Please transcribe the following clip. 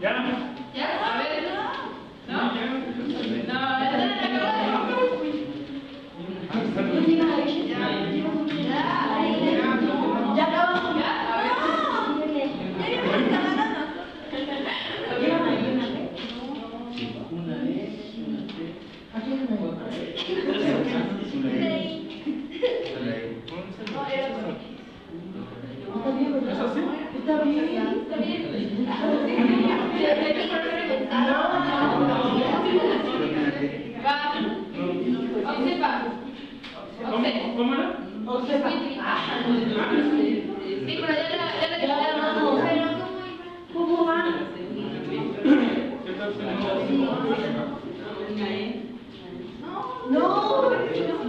¿Ya? ¿Ya? A ver. ¿No? Ya. No, ya. Ya acabamos. ¿Ya? A ver. ¿Es así? Está bien. Va. Observa. ¿Cómo era? Observa. Sí, pero ya la ¿Cómo va? ¿Qué tal si no? No.